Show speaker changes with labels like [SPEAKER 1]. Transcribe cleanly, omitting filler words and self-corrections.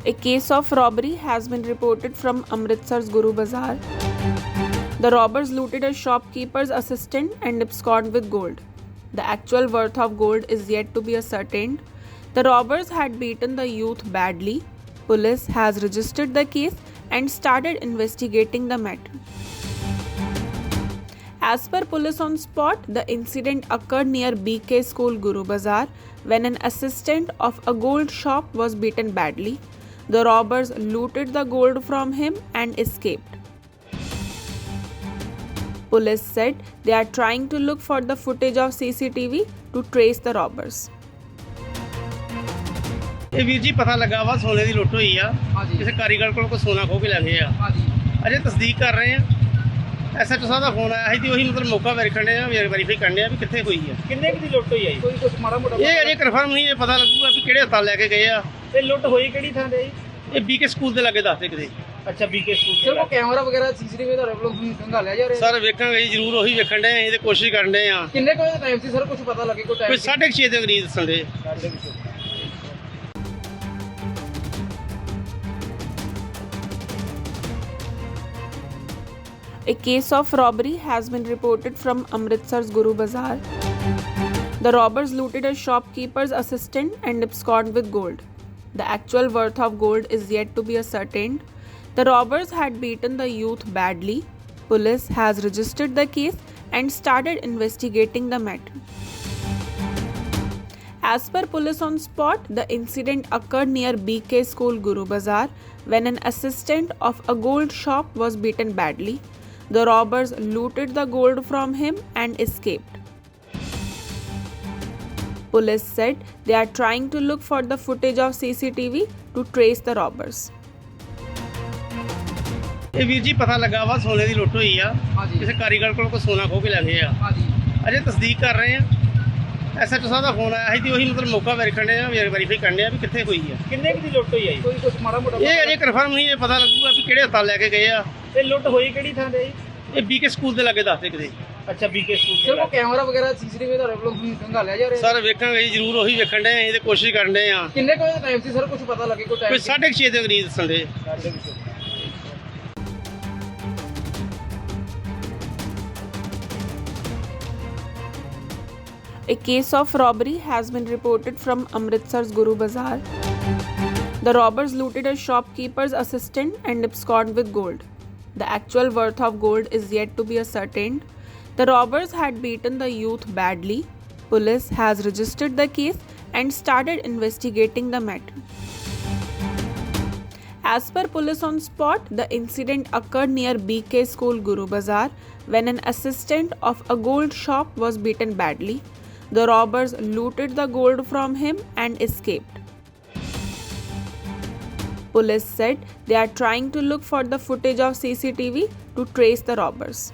[SPEAKER 1] A case of robbery has been reported from Amritsar's Guru Bazaar. The robbers looted a shopkeeper's assistant and absconded with gold. The actual worth of gold is yet to be ascertained. The robbers had beaten the youth badly. Police has registered the case and started investigating the matter. As per police on spot, the incident occurred near BK School, Guru Bazaar, when an assistant of a gold shop was beaten badly. The robbers looted the gold from him and escaped. Police said they are trying to look for the footage of CCTV to trace the robbers.
[SPEAKER 2] ਇਹ ਵੀਰ ਜੀ ਪਤਾ ਲੱਗਾ ਵਾ ਸੋਨੇ ਦੀ ਲੁੱਟ ਹੋਈ ਆ ਕਿਸੇ ਕਾਰੀਗਰ ਕੋਲ ਕੋਈ ਸੋਨਾ ਖੋ ਕੇ ਲੈ ਗਏ ਆ ਅਜੇ ਤਸਦੀਕ ਕਰ ਰਹੇ ਆ ਐਸਐਚਓ ਸਾਹਿਬ ਦਾ ਫੋਨ ਆਇਆ ਸੀ ਤੇ ਉਹੀ ਮਤਲਬ ਮੌਕਾ ਵੈਰੀਫਾਈ ਕਰਨੇ ਆ ਵੀ ਕਿੱਥੇ ਹੋਈ ਆ
[SPEAKER 3] ਕਿੰਨੇ ਦੀ ਲੁੱਟ ਹੋਈ ਆ ਕੋਈ ਕੁਝ ਮਾੜਾ ਮੋਟਾ
[SPEAKER 2] ਇਹ ਅਜੇ ਕਨਫਰਮ ਨਹੀਂ ਇਹ ਪਤਾ ਲੱਗੂਗਾ ਵੀ ਕਿਹੜੇ ਹਸਪਤਾਲ ਲੈ ਕੇ ਗਏ ਆ
[SPEAKER 3] ਤੇ ਲੁੱਟ ਹੋਈ ਕਿਹੜੀ ਥਾਂ ਤੇ
[SPEAKER 2] ਇਹ ਬੀਕੇ ਸਕੂਲ ਦੇ ਲਾਗੇ ਦੱਸਦੇ ਕਿਤੇ
[SPEAKER 3] ਅੱਛਾ ਬੀਕੇ ਸਕੂਲ ਸਰ ਉਹ ਕੈਮਰਾ ਵਗੈਰਾ ਸੀਸੀਟੀਵੀ ਦਾ ਰੈਵਲੋ ਖੰਗਾਲਿਆ ਜਾ ਰਿਹਾ
[SPEAKER 2] ਸਰ ਵੇਖਾਂਗੇ ਜ਼ਰੂਰ ਉਹੀ ਵੇਖਣ ਦੇ ਅਸੀਂ ਤੇ ਕੋਸ਼ਿਸ਼ ਕਰਨ ਦੇ ਆ
[SPEAKER 3] ਕਿੰਨੇ ਕੋਈ ਟਾਈਮ ਸੀ ਸਰ ਕੁਝ ਪਤਾ ਲੱਗੇ ਕੋਈ
[SPEAKER 2] ਕੋਈ
[SPEAKER 3] ਟਾਈਮ
[SPEAKER 2] 6:30 ਦੇ ਕਰੀਬ ਦੱਸਣ ਦੇ
[SPEAKER 1] A case of robbery has been reported from Amritsar's Guru Bazaar. The robbers looted a shopkeeper's assistant and absconded with gold. The actual worth of gold is yet to be ascertained. The robbers had beaten the youth badly. Police has registered the case and started investigating the matter. As per police on spot, the incident occurred near BK School, Guru Bazaar, when an assistant of a gold shop was beaten badly. The robbers looted the gold from him and escaped. Police said they are trying to look for the footage of CCTV to trace the robbers.
[SPEAKER 2] ਇਹ ਵੀਰ ਜੀ ਪਤਾ ਲੱਗਾ ਵਾ ਸੋਨੇ ਦੀ ਲੁੱਟ ਹੋਈ ਆ ਕਿਸੇ ਕਾਰੀਗਰ ਕੋਲ ਕੋਈ ਸੋਨਾ ਖੋ ਕੇ ਲੈ ਗਏ ਆ ਅਜੇ ਤਸਦੀਕ ਕਰ ਰਹੇ ਆ ਐਸਐਚਓ ਸਾਹਿਬ ਦਾ ਫੋਨ ਆਇਆ ਸੀ ਤੇ ਉਹੀ ਮਤਲਬ ਮੌਕਾ ਵੈਰੀਫਾਈ ਕਰਨੇ ਆ ਵੀ ਕਿੱਥੇ ਹੋਈ ਆ
[SPEAKER 3] ਕਿੰਨੇ ਦੀ ਲੁੱਟ ਹੋਈ ਆ ਕੋਈ ਕੁਝ ਮਾੜਾ ਮੋਟਾ
[SPEAKER 2] ਇਹ ਅਜੇ ਕਨਫਰਮ ਨਹੀਂ ਇਹ ਪਤਾ ਲੱਗੂਗਾ ਵੀ ਕਿਹੜੇ ਹਸਪਤਾਲ ਲੈ ਕੇ ਗਏ ਆ
[SPEAKER 3] ਤੇ ਲੁੱਟ ਹੋਈ ਕਿਹੜੀ ਥਾਂ ਤੇ
[SPEAKER 2] ਇਹ ਬੀਕੇ ਸਕੂਲ ਦੇ ਲਾਗੇ ਦੱਸਦੇ ਕਿਤੇ
[SPEAKER 3] ਅੱਛਾ ਬੀਕੇ ਸਕੂਲ ਸਰ ਉਹ ਕੈਮਰਾ ਵਗੈਰਾ ਸੀਸੀਟੀਵੀ ਦਾ ਰੈਵਲੋ ਖੰਗਾਲਿਆ ਜਾ ਰਿਹਾ
[SPEAKER 2] ਸਰ ਵੇਖਾਂਗੇ ਜ਼ਰੂਰ ਉਹੀ ਵੇਖਣ ਦੇ ਅਸੀਂ ਤੇ ਕੋਸ਼ਿਸ਼ ਕਰਨ ਦੇ ਆ
[SPEAKER 3] ਕਿੰਨੇ ਕੋਈ ਟਾਈਮ ਸੀ ਸਰ ਕੁਝ ਪਤਾ ਲੱਗੇ ਕੋਈ
[SPEAKER 2] ਕੋਈ
[SPEAKER 3] ਟਾਈਮ
[SPEAKER 2] 6:30 ਦੇ ਕਰੀਬ ਦੱਸਣ ਦੇ
[SPEAKER 1] A case of robbery has been reported from Amritsar's Guru Bazaar. The robbers looted a shopkeeper's assistant and absconded with gold. The actual worth of gold is yet to be ascertained. The robbers had beaten the youth badly. Police has registered the case and started investigating the matter. As per police on spot, the incident occurred near BK School, Guru Bazaar, when an assistant of a gold shop was beaten badly. The robbers looted the gold from him and escaped. Police said they are trying to look for the footage of CCTV to trace the robbers.